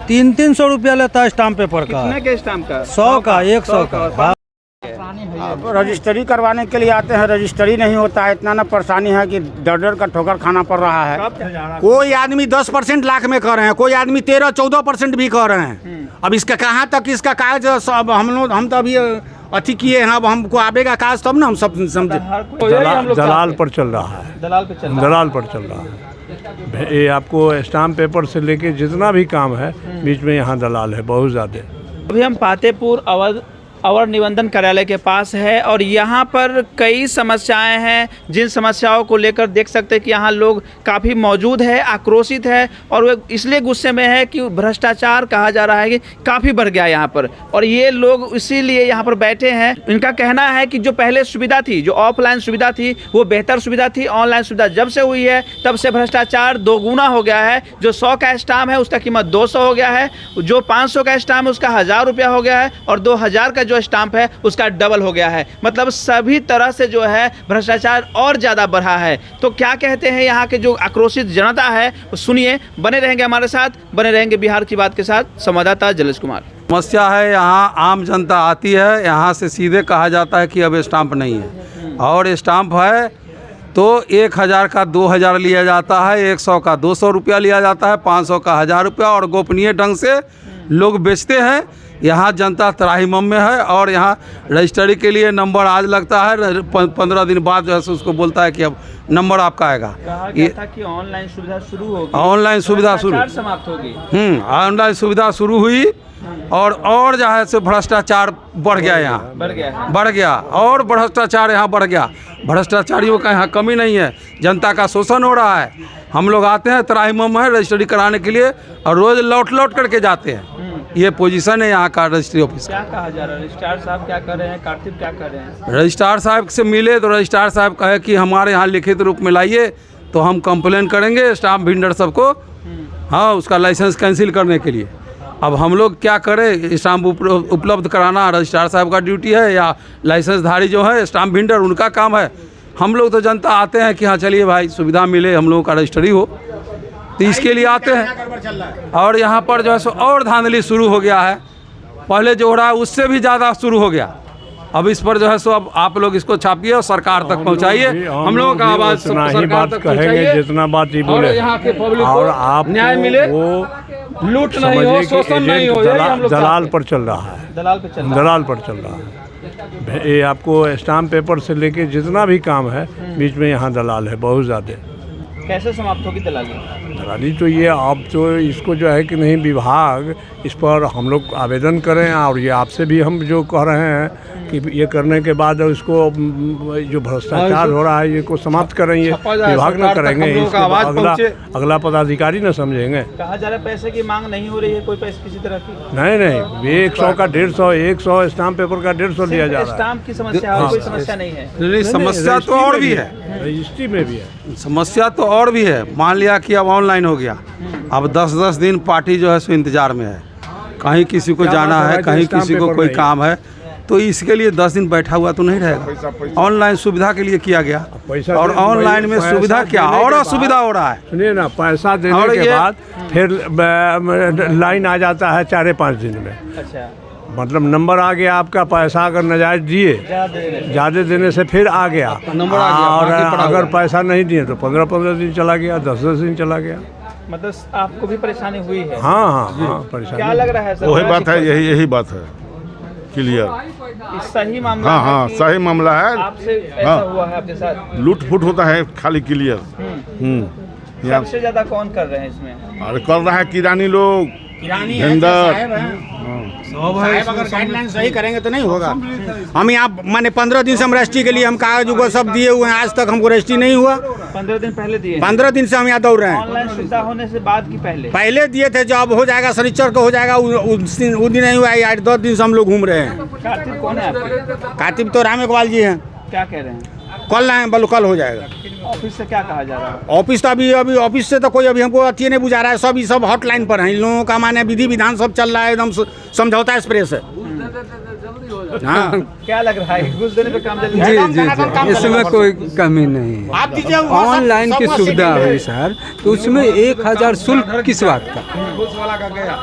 300 रुपया लेता है स्टाम्प पेपर का। कितने के स्टाम्प का? 100 का, 100 का। अब रजिस्ट्री करवाने के लिए आते हैं, रजिस्ट्री नहीं होता है। इतना ना परेशानी है कि डर डर का ठोकर खाना पड़ रहा है। कोई आदमी 10% लाख में कर रहे हैं, कोई आदमी 13-14% भी कर रहे हैं। अब इसका कहाँ तक इसका कागज सब हम तो अभी अथी किए हैं। अब हमको आवेगा कागज तब ना हम सब समझे। दलाल पर चल रहा है, दलाल पर चल रहा है। ये आपको स्टाम्प पेपर से लेके जितना भी काम है बीच में यहाँ दलाल है बहुत ज़्यादा। अभी हम पातेपुर अवर निबंधन कार्यालय के पास है और यहाँ पर कई समस्याएं हैं, जिन समस्याओं को लेकर देख सकते हैं कि यहाँ लोग काफ़ी मौजूद है, आक्रोशित है और वे इसलिए गुस्से में है कि भ्रष्टाचार कहा जा रहा है कि काफ़ी बढ़ गया यहाँ पर और ये लोग इसीलिए यहाँ पर बैठे हैं। इनका कहना है कि जो पहले सुविधा थी, जो ऑफलाइन सुविधा थी वो बेहतर सुविधा थी। ऑनलाइन सुविधा जब से हुई है तब से भ्रष्टाचार दोगुना हो गया है। जो 100 का स्टाम्प है उसका कीमत 200 हो गया है, जो 500 का स्टाम्प है उसका 1000 रुपया हो गया है और 2000 का जो स्टाम्प है उसका डबल हो गया है। मतलब सभी तरह से जो है भ्रष्टाचार और ज़्यादा बढ़ा है। तो क्या कहते हैं यहाँ के जो आक्रोशित जनता है, सुनिए। बने रहेंगे हमारे साथ, बने रहेंगे बिहार की बात के साथ। संवाददाता जलेश कुमार। समस्या है यहाँ आम जनता आती है, यहाँ से सीधे कहा जाता है कि अब स्टाम्प नहीं है और स्टाम्प है तो 1000 का 2000 लिया जाता है, 100 का 200 रुपया लिया जाता है, 500 का 1000 रुपया और गोपनीय ढंग से लोग बेचते हैं। यहाँ जनता त्राहिमाम में है और यहाँ रजिस्ट्री के लिए नंबर आज लगता है, 15 दिन बाद जो है उसको बोलता है कि अब नंबर आपका आएगा। कहा गया था कि ऑनलाइन सुविधा शुरू होगी, ऑनलाइन सुविधा शुरू समाप्त होगी। ऑनलाइन सुविधा शुरू हुई और जो है से भ्रष्टाचार बढ़ गया, यहाँ बढ़ गया और भ्रष्टाचार यहाँ बढ़ गया। भ्रष्टाचारियों का यहाँ कमी नहीं है, जनता का शोषण हो रहा है। हम लोग आते हैं त्राहिमाम है रजिस्ट्री कराने के लिए और रोज़ लौट करके जाते हैं। ये पोजीशन है यहाँ का रजिस्ट्री ऑफिस। क्या कहा जा रहा है? रजिस्ट्रार साहब क्या कर रहे हैं? कार्तिक क्या कर रहे हैं? रजिस्ट्रार साहब से मिले तो रजिस्ट्रार साहब कहे कि हमारे यहाँ लिखित रूप में लाइए तो हम कंप्लेन करेंगे स्टाम्प वेंडर सबको, हाँ, उसका लाइसेंस कैंसिल करने के लिए। अब हम लोग क्या करें? स्टाम्प उपलब्ध कराना रजिस्ट्रार साहब का ड्यूटी है या लाइसेंस धारी जो है स्टाम्प वेंडर उनका काम है। हम लोग तो जनता आते हैं कि हाँ चलिए भाई सुविधा मिले, हम लोगों का रजिस्ट्री हो, तो इसके लिए आते हैं। और यहाँ पर जो है सो और धांधली शुरू हो गया है। पहले जो हो रहा है उससे भी ज़्यादा शुरू हो गया। अब इस पर जो है सो अब आप लोग इसको छापिए और सरकार तक पहुँचाइए। हम लोगों का आवाज़ सरकार तक पहुँचाइए, जितना बात ही बोले यहाँ के पब्लिक और को आप न्याय मिले, लूट नहीं हो, शोषण नहीं हो। दलाल पर चल रहा है, दलाल पर चल रहा है। ये आपको स्टाम्प पेपर से लेके जितना भी काम है बीच में यहाँ दलाल है बहुत ज़्यादा। कैसे समाप्त होगी दलाली? दलाली तो ये अब तो इसको जो है कि नहीं विभाग इस पर हम लोग आवेदन करें और ये आपसे भी हम जो कह रहे हैं कि ये करने के बाद इसको जो भ्रष्टाचार हो रहा है ये को समाप्त करेंगे। विभाग न करेंगे, इसको अगला पदाधिकारी न समझेंगे। कहा जा रहा है पैसे की मांग नहीं हो रही है, कोई पैसे किसी तरह की नहीं 100 का 150 स्टाम्प पेपर का 150 लिया जा रहा है। स्टाम्प की समस्या है, कोई समस्या नहीं है। नहीं, समस्या तो और भी है, रजिस्ट्री में भी है समस्या तो और भी है। मान लिया कि अब ऑनलाइन हो गया, अब 10-10 दिन पार्टी जो है सो इंतजार में है, कहीं किसी को जाना है, कहीं किसी को कोई काम है, तो इसके लिए 10 दिन बैठा हुआ तो नहीं रहेगा। ऑनलाइन सुविधा के लिए किया गया और ऑनलाइन में सुविधा क्या और असुविधा हो रहा है। सुनिए ना, पैसा देने के बाद फिर लाइन आ जाता है 4-5 दिन में। अच्छा, मतलब नंबर आ गया आपका, पैसा अगर नजायज दिए ज़्यादा देने से फिर आ गया नंबर आ गया, और अगर पैसा नहीं दिए तो 15-15 दिन चला गया, 10-10 दिन चला गया। मतलब आपको भी परेशानी हुई है? हाँ परेशानी। क्या लग रहा है सर? वही बात है, यही बात है, क्लियर। सही मामला? हाँ सही मामला है। आपसे ऐसा हुआ है आपके साथ? लूट फूट होता है खाली, क्लियर। सबसे ज्यादा कौन कर रहे हैं इसमें? अरे कर रहा है किरानी लोग, वेंडर। अगर गाइडलाइन सही करेंगे तो नहीं होगा। हम यहाँ माने 15 दिन से हम रजिस्ट्री के लिए हम कागज उगज सब दिए हुए हैं, आज तक हमको रजिस्ट्री नहीं हुआ। 15 दिन पहले दिए? 15 दिन से हम यहाँ दौड़ रहे हैं। ऑनलाइन सुविधा होने से बाद की पहले दिए थे, जो अब हो जाएगा शनिचर को हो जाएगा, उस दिन नहीं हुआ। 8-10 दिन से हम लोग घूम रहे हैं। कार्तिक कौन है आपके? कार्तिक तो राम इकबाल जी हैं। क्या कह रहे हैं? कल आए, बोलो कल हो जाएगा। ऑफिस से क्या कहा जा रहा है? ऑफिस तो अभी ऑफिस से तो कोई अभी हमको अथी नहीं बुझा रहा है। सब हॉटलाइन पर हैं। इन लोगों का माने विधि विधान सब चल रहा है, एकदम समझौता एक्सप्रेस है। हाँ क्या लग रहा है घूस देने पे काम जल्दी जी होगा? जी जी इसमें कोई कमी नहीं है। आप दीजिए वो सब- ऑनलाइन की सब सुविधा वहाँ से हुई सर, तो उसमें 1000 शुल्क किस बात का?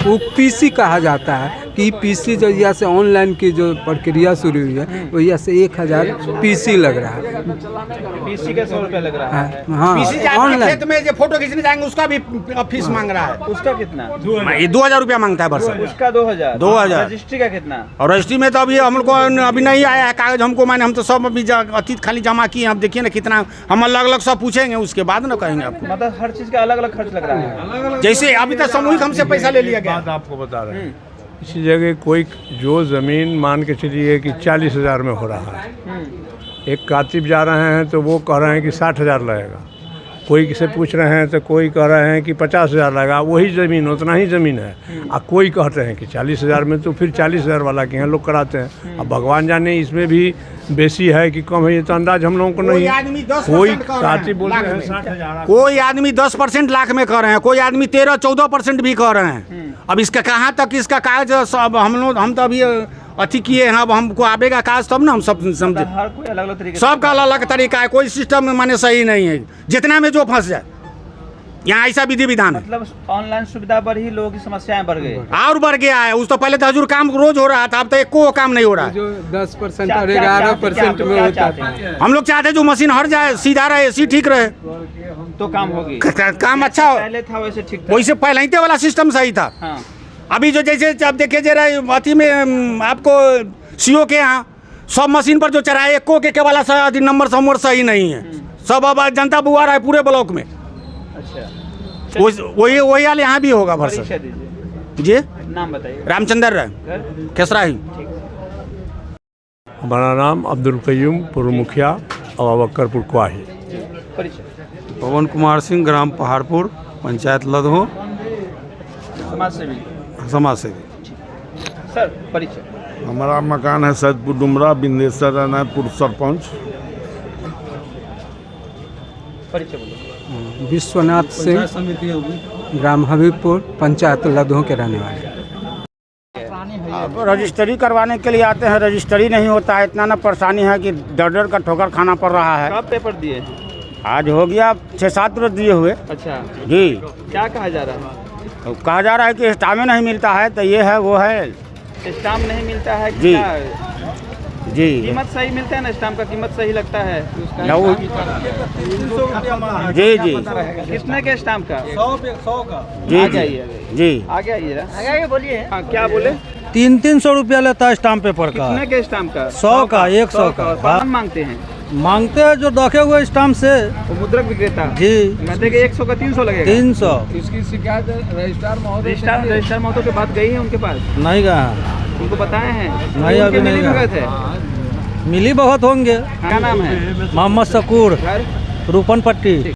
वो पीसी कहा जाता है कि पीसी जो यहाँ से ऑनलाइन की जो प्रक्रिया शुरू हुई है वो यहाँ से 1000 पीसी लग रहा है। पीसी का 100 रुपया लग रहा है। हाँ पीसी जाके ऑनलाइन खेत में जो फोटो खींचने जाएंगे उसका भी फीस मांग रहा है। उसका कितना? ये 2000 रुपया मांगता है वर्ष। उसका 2000। 2000। रजिस्ट्री का कितना? और रजिस्ट्री में तो अभी हम लोग को अभी नहीं आया है कागज हमको, मैंने हम तो सब अभी अतीत खाली जमा किए हैं। अब देखिए ना कितना हम अलग अलग सब पूछेंगे उसके बाद ना कहेंगे आपको। मतलब हर चीज का अलग अलग खर्च लग रहा है। जैसे अभी तक सामूहिक हमसे पैसा ले लिया गया। बात आपको बता रहे हैं, इसी जगह कोई जो ज़मीन मान के चलिए कि 40,000 में हो रहा है, एक कातिब जा रहे हैं तो वो कह रहे हैं कि 60,000 लगेगा, कोई किसे पूछ रहे हैं तो कोई कह रहे हैं कि 50,000 लगा, वही ज़मीन उतना ही ज़मीन है। और कोई कहते हैं कि 40,000 में, तो फिर 40,000 वाला के यहाँ लोग कराते हैं। अब भगवान जाने इसमें भी बेसी है कि कम है, ये तो अंदाज हम लोगों को नहीं कोई है। आदमी 10% कोई कर रहे हैं कातिब बोलते लाख हैं में। 60,000, कोई आदमी 10% लाख में कर रहे हैं, कोई आदमी 13-14% भी कर रहे हैं। अब इसका कहाँ तक इसका कागज सब हम तो अभी अथी किए हैं। अब हमको आवेगा कागज तब ना हम सब समझे। हर कोई अलग अलग तरीके सबका अलग अलग तरीका है, कोई सिस्टम माने सही नहीं है। जितना में जो फंस जाए यहाँ ऐसा विधि विधान है। मतलब ऑनलाइन सुविधा पर ही लोगों की समस्याएं बढ़ गई। और बढ़ गया है। उस तो पहले तो हजूर काम रोज हो रहा था, अब तो एक को काम नहीं हो रहा है। जो 10% क्या- और क्या- 11% क्या- में क्या होता चाहते था। हैं? हम लोग चाहते हैं जो मशीन हट जाए, सीधा रहे, एसी ठीक रहे, तो काम होगी। काम अच्छा हो। पहले था वैसे ठीक था। वैसे पहले वाला सिस्टम सही था। हाँ। अभी जो जैसे अब देखे जा रहा है अथी में आपको सीओ के यहाँ सब मशीन पर जो चढ़ाए एको के वाला नंबर समर सही नहीं है। सब अब जनता बुआ रहा है पूरे ब्लॉक में। अच्छा। वही वही हाल यहाँ भी होगा भरसक। परिचय दीजिए, जी नाम बताइए। रामचंद्र राय घर? खेसराही। हमारा नाम अब्दुल कयूम, पूर्व मुखिया और बक्करपुर क्वाही। परिचय। पवन कुमार सिंह, ग्राम पहाड़पुर, पंचायत लदहो, समाज सेवी। समाज सेवी। सर परिचय। हमारा मकान है सैदपुर डुमरा, बिंदेश्वर रानापुर सरपंच। परिचय बोलो। विश्वनाथ सिंह, ग्राम हबीबपुर, पंचायत लदहो के रहने वाले। अब रजिस्ट्री करवाने के लिए आते हैं, रजिस्ट्री नहीं होता है। इतना ना परेशानी है कि डर डर का ठोकर खाना पड़ रहा है। कब पेपर दिए? आज हो गया 6-7 रोज दिए हुए। अच्छा। जी क्या कहा जा रहा है? कहा जा रहा है कि स्टाम्प नहीं मिलता है, तो ये है वो है। स्टाम्प नहीं मिलता है जी। क्या? जी कीमत सही मिलता है ना? स्टाम्प का कीमत सही लगता है उसका? ना वो- जी जी कितने के स्टाम्प का? 100 का। जी आगे जी आइए, जी आगे आइए। आगे बोलिए। हाँ, क्या बोले? 300 रुपया लेता है स्टाम्प पेपर का। कितने के स्टाम्प का? 100 का, 100 का। और कौन मांगते हैं? मांगते हैं जो रखे हुए स्टाम्प से। वो मुद्रक विक्रेता जी कहते कि 100 का 300 लगेगा। 300 इसकी शिकायत रजिस्ट्रार महोदय के बात गई है उनके पास? नहीं गया। उनको बताए हैं? नहीं, अभी उनके नहीं मिली गया। भगत है। मिली बहुत होंगे। क्या नाम है? मोहम्मद शकूर, घर? रूपन पट्टी।